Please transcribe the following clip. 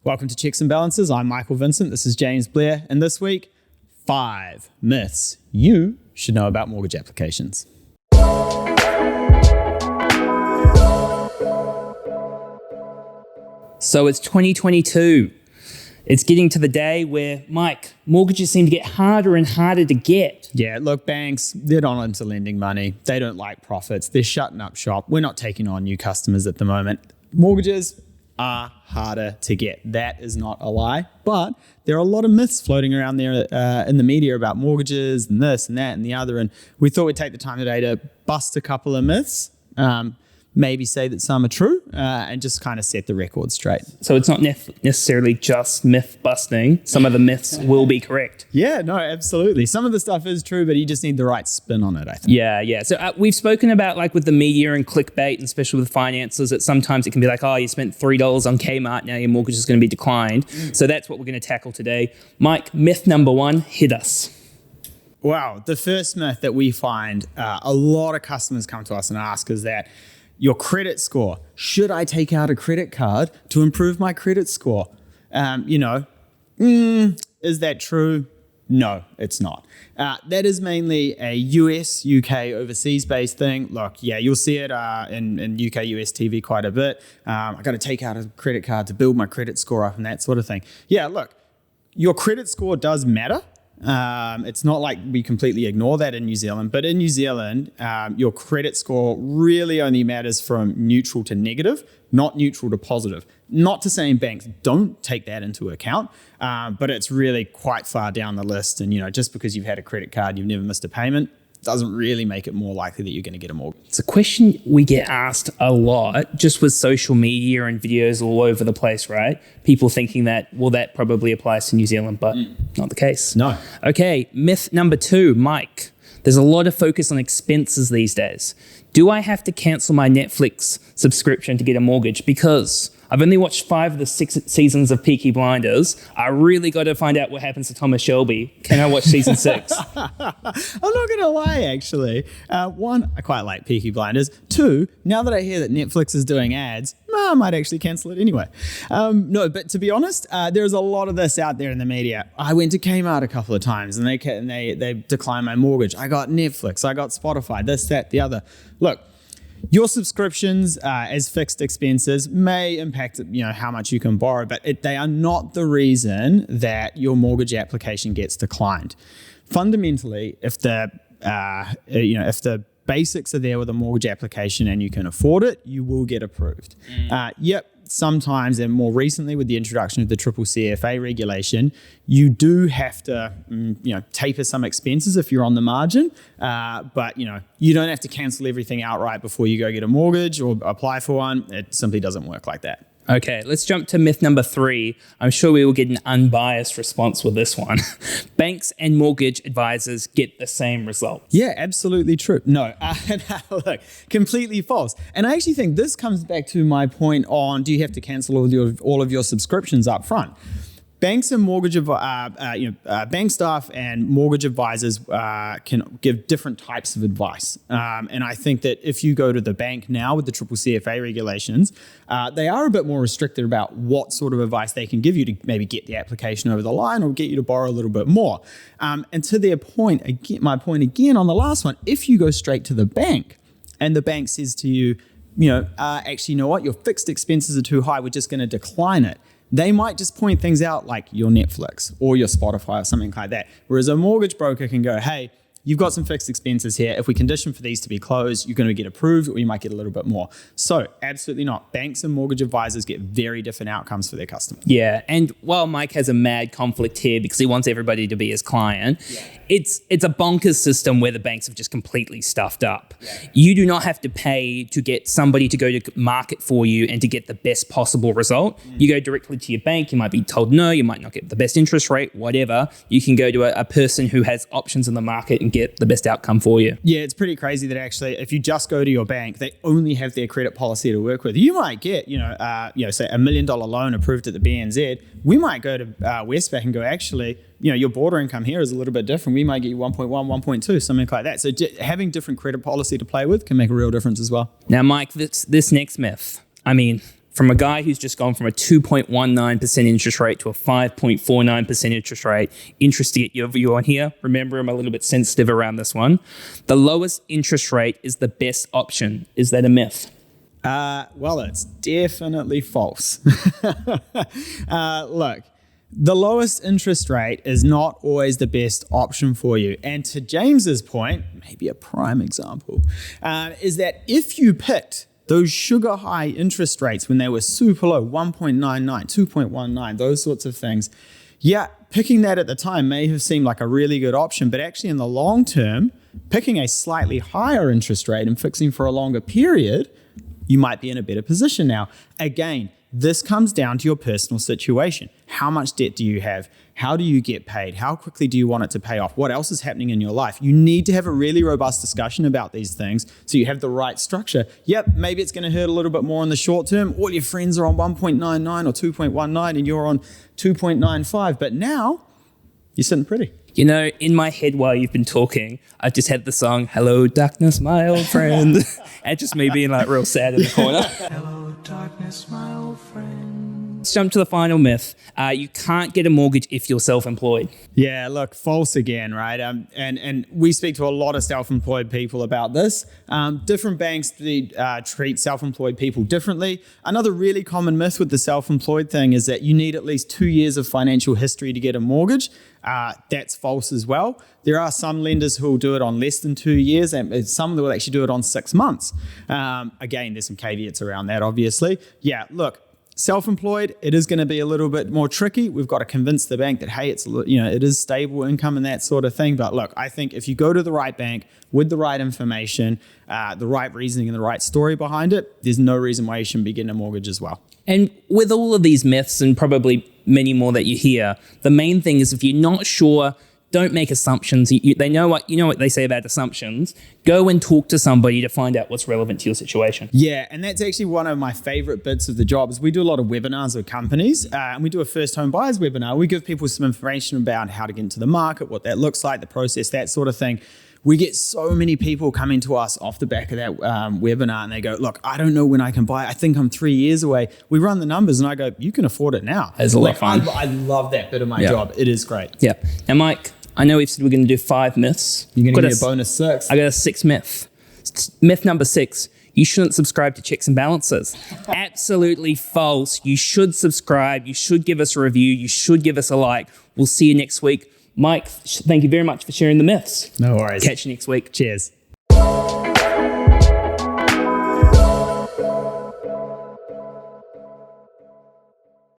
Welcome to Checks and Balances. I'm Michael Vincent. This is James Blair. And this week, 5 myths you should know about mortgage applications. So it's 2022. It's getting to the day where, Mike, mortgages seem to get harder and harder to get. Yeah, look, banks, they're not into lending money. They don't like profits. They're shutting up shop. We're not taking on new customers at the moment. Mortgages are harder to get. That is not a lie. But there are a lot of myths floating around there in the media about mortgages and this and that and the other. And we thought we'd take the time today to bust a couple of myths. Maybe say that some are true and just kind of set the record straight. So it's not necessarily just myth busting. Some of the myths will be correct. Yeah, no, absolutely. Some of the stuff is true, but you just need the right spin on it, I think. Yeah. So we've spoken about, like, with the media and clickbait, and especially with finances, that sometimes it can be like, oh, you spent $3 on Kmart, now your mortgage is going to be declined. So that's what we're going to tackle today. Mike, myth number 1, hit us. Wow. The first myth that we find a lot of customers come to us and ask is that your credit score. Should I take out a credit card to improve my credit score? Is that true? No, it's not. That is mainly a US, UK, overseas-based thing. Look, yeah, you'll see it in UK, US TV quite a bit. I got to take out a credit card to build my credit score up and that sort of thing. Yeah, look, your credit score does matter. It's not like we completely ignore that in New Zealand, but in New Zealand, your credit score really only matters from neutral to negative, not neutral to positive. Not to say banks don't take that into account, but it's really quite far down the list. And, just because you've had a credit card, you've never missed a payment, doesn't really make it more likely that you're going to get a mortgage. It's a question we get asked a lot, just with social media and videos all over the place, right? People thinking that, well, that probably applies to New Zealand, but not the case. No. Okay, myth number 2, Mike. There's a lot of focus on expenses these days. Do I have to cancel my Netflix subscription to get a mortgage? Because I've only watched 5 of the 6 seasons of Peaky Blinders. I really got to find out what happens to Thomas Shelby. Can I watch season 6? I'm not going to lie, actually. 1, I quite like Peaky Blinders. 2, now that I hear that Netflix is doing ads, I might actually cancel it anyway. No, but to be honest, there's a lot of this out there in the media. I went to Kmart a couple of times and they declined my mortgage. I got Netflix, I got Spotify, this, that, the other. Look, your subscriptions as fixed expenses may impact, how much you can borrow, but they are not the reason that your mortgage application gets declined. Fundamentally, if the basics are there with a mortgage application and you can afford it, you will get approved. Sometimes, and more recently with the introduction of the CCCFA regulation, you do have to, taper some expenses if you're on the margin. But you don't have to cancel everything outright before you go get a mortgage or apply for one. It simply doesn't work like that. Okay, let's jump to myth number 3. I'm sure we will get an unbiased response with this one. Banks and mortgage advisors get the same result. Yeah, absolutely true. No, look, completely false. And I actually think this comes back to my point on, do you have to cancel all of your subscriptions up front? Banks and bank staff and mortgage advisors can give different types of advice. And I think that if you go to the bank now with the CCCFA regulations, they are a bit more restricted about what sort of advice they can give you to maybe get the application over the line or get you to borrow a little bit more. And to their point, my point again on the last one, if you go straight to the bank and the bank says to you, actually, you know what, your fixed expenses are too high, we're just going to decline it. They might just point things out like your Netflix or your Spotify or something like that. Whereas a mortgage broker can go, hey, you've got some fixed expenses here. If we condition for these to be closed, you're going to get approved or you might get a little bit more. So absolutely not. Banks and mortgage advisors get very different outcomes for their customers. Yeah. And while Mike has a mad conflict here because he wants everybody to be his client, it's a bonkers system where the banks have just completely stuffed up. Yeah. You do not have to pay to get somebody to go to market for you and to get the best possible result. You go directly to your bank. You might be told no, you might not get the best interest rate, whatever. You can go to a person who has options in the market and get the best outcome for you. Yeah, it's pretty crazy that actually if you just go to your bank, they only have their credit policy to work with. You might get, say $1 million loan approved at the BNZ. We might go to Westpac and go, actually, your border income here is a little bit different. We might get you 1.1, 1.2, something like that. So having different credit policy to play with can make a real difference as well. Now, Mike, this next myth, from a guy who's just gone from a 2.19% interest rate to a 5.49% interest rate. Interest to get your view on here. Remember, I'm a little bit sensitive around this one. The lowest interest rate is the best option. Is that a myth? Well, it's definitely false. Look, the lowest interest rate is not always the best option for you. And to James's point, maybe a prime example, is that if you picked those sugar high interest rates when they were super low, 1.99, 2.19, those sorts of things, yeah, picking that at the time may have seemed like a really good option, but actually in the long term, picking a slightly higher interest rate and fixing for a longer period, you might be in a better position now. Again, this comes down to your personal situation. How much debt do you have? How do you get paid? How quickly do you want it to pay off? What else is happening in your life? You need to have a really robust discussion about these things so you have the right structure. Yep, maybe it's going to hurt a little bit more in the short term. All your friends are on 1.99 or 2.19 and you're on 2.95. But now you're sitting pretty. You know, in my head while you've been talking, I've just had the song, Hello Darkness, My Old Friend. And just me being like real sad in the corner. Hello, darkness, my old friend. Let's jump to the final myth. You can't get a mortgage if you're self-employed. Yeah, look, false again, right? And we speak to a lot of self-employed people about this. Different banks treat self-employed people differently. Another really common myth with the self-employed thing is that you need at least 2 years of financial history to get a mortgage. That's false as well. There are some lenders who will do it on less than 2 years, and some that will actually do it on 6 months. Again, there's some caveats around that, obviously. Yeah, look, self-employed, it is going to be a little bit more tricky. We've got to convince the bank that, hey, it is stable income and that sort of thing. But look, I think if you go to the right bank with the right information, the right reasoning and the right story behind it, there's no reason why you shouldn't be getting a mortgage as well. And with all of these myths and probably many more that you hear, the main thing is if you're not sure, don't make assumptions. You know what they say about assumptions. Go and talk to somebody to find out what's relevant to your situation. Yeah, and that's actually one of my favorite bits of the job is we do a lot of webinars with companies and we do a first home buyers webinar. We give people some information about how to get into the market, what that looks like, the process, that sort of thing. We get so many people coming to us off the back of that webinar and they go, look, I don't know when I can buy. I think I'm 3 years away. We run the numbers and I go, you can afford it now. It's a lot of fun. I love that bit of my job. It is great. Yeah. Now, Mike, I know we've said we're going to do 5 myths. You're going to get a bonus 6. I got a 6th myth. Myth number 6. You shouldn't subscribe to Checks and Balances. Absolutely false. You should subscribe. You should give us a review. You should give us a like. We'll see you next week. Mike, thank you very much for sharing the myths. No worries. Catch you next week. Cheers.